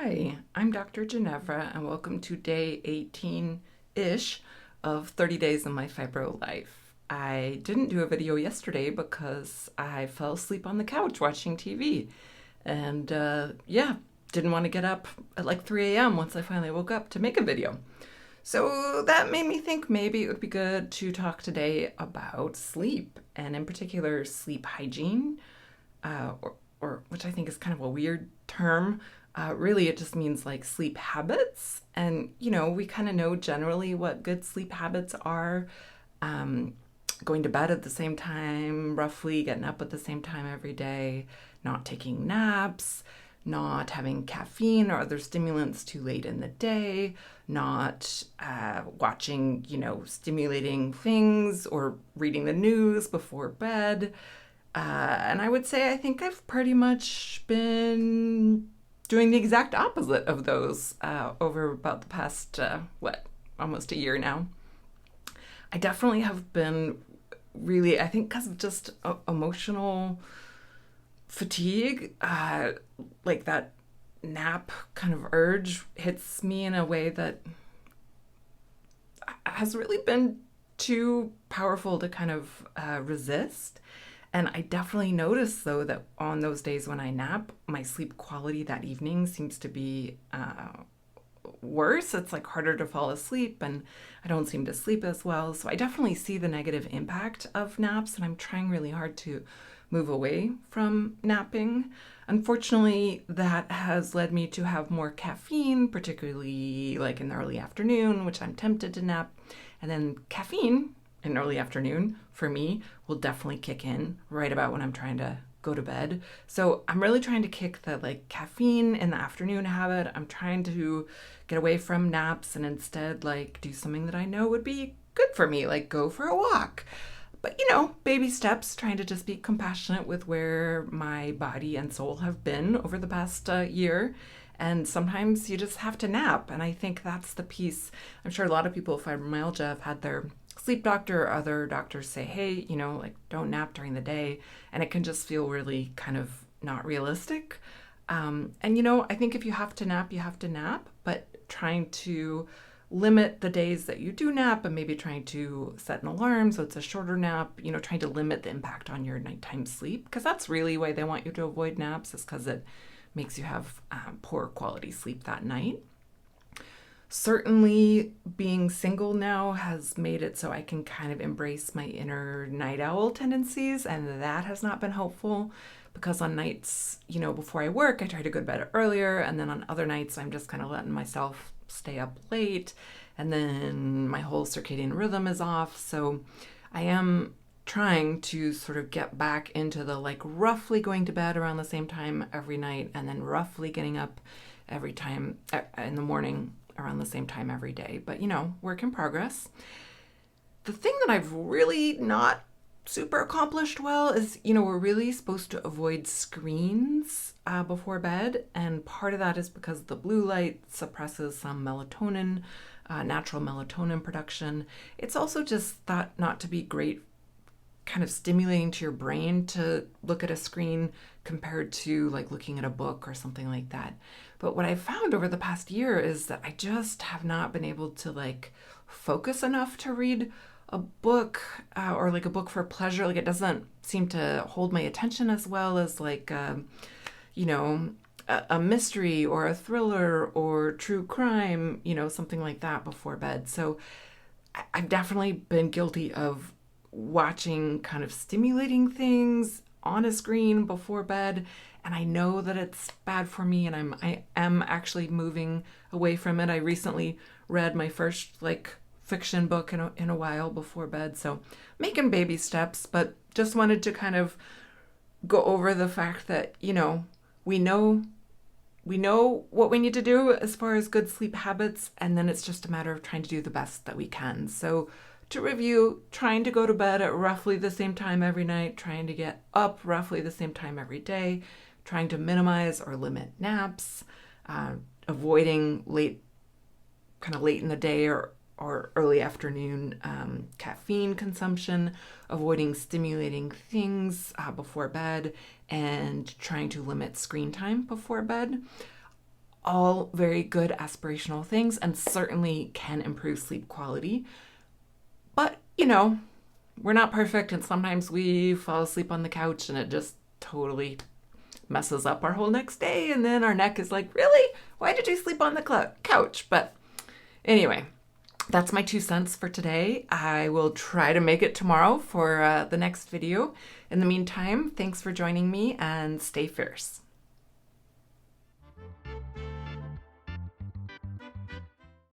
Hi, I'm Dr. Ginevra, and welcome to day 18-ish of 30 Days in My Fibro Life. I didn't do a video yesterday because I fell asleep on the couch watching TV. And didn't want to get up at like 3 a.m. once I finally woke up to make a video. So that made me think maybe it would be good to talk today about sleep, and in particular, sleep hygiene, uh, or, or which I think is kind of a weird term. Really, it just means like sleep habits. And, we kind of know generally what good sleep habits are. Um, Going to bed at the same time, roughly, getting up at the same time every day, not taking naps, not having caffeine or other stimulants too late in the day, not watching, stimulating things or reading the news before bed. And I would say I think I've pretty much been doing the exact opposite of those over about the past, almost a year now. I definitely have been really, I think, because of just emotional fatigue, like that nap kind of urge hits me in a way that has really been too powerful to kind of resist. And I definitely notice, though, that on those days when I nap, my sleep quality that evening seems to be worse. It's like harder to fall asleep, and I don't seem to sleep as well. So I definitely see the negative impact of naps, and I'm trying really hard to move away from napping. Unfortunately, that has led me to have more caffeine, particularly like in the early afternoon, which I'm tempted to nap. And then caffeine in early afternoon for me will definitely kick in right about when I'm trying to go to bed. So I'm really trying to kick the like caffeine in the afternoon habit. I'm trying to get away from naps and instead like do something that I know would be good for me, like go for a walk. But baby steps, trying to just be compassionate with where my body and soul have been over the past year. And sometimes you just have to nap. And I think that's the piece. I'm sure a lot of people with fibromyalgia have had their sleep doctor or other doctors say, hey, like don't nap during the day. And it can just feel really kind of not realistic. I think if you have to nap, you have to nap, but trying to limit the days that you do nap and maybe trying to set an alarm so it's a shorter nap, trying to limit the impact on your nighttime sleep, because that's really why they want you to avoid naps, is because it makes you have poor quality sleep that night. Certainly, being single now has made it so I can kind of embrace my inner night owl tendencies, and that has not been helpful because on nights, before I work, I try to go to bed earlier, and then on other nights, I'm just kind of letting myself stay up late, and then my whole circadian rhythm is off. So I am trying to sort of get back into the like roughly going to bed around the same time every night, and then roughly getting up every time in the morning around the same time every day. But, work in progress. The thing that I've really not super accomplished well is, we're really supposed to avoid screens before bed. And part of that is because the blue light suppresses some melatonin, natural melatonin production. It's also just thought not to be great kind of stimulating to your brain to look at a screen compared to like looking at a book or something like that. But what I've found over the past year is that I just have not been able to like focus enough to read a book or like a book for pleasure. Like it doesn't seem to hold my attention as well as like, you know, a mystery or a thriller or true crime, something like that before bed. So I've definitely been guilty of watching kind of stimulating things on a screen before bed, and I know that it's bad for me, and I am actually moving away from it. I recently read my first like fiction book in a while before bed, so making baby steps, but just wanted to kind of go over the fact that we know what we need to do as far as good sleep habits, and then it's just a matter of trying to do the best that we can. So to review, trying to go to bed at roughly the same time every night, trying to get up roughly the same time every day, trying to minimize or limit naps, avoiding late in the day or early afternoon caffeine consumption, avoiding stimulating things before bed, and trying to limit screen time before bed. all very good aspirational things and certainly can improve sleep quality. But, we're not perfect, and sometimes we fall asleep on the couch and it just totally messes up our whole next day. And then our neck is like, really? Why did you sleep on the couch? But anyway, that's my 2 cents for today. I will try to make it tomorrow for the next video. In the meantime, thanks for joining me and stay fierce.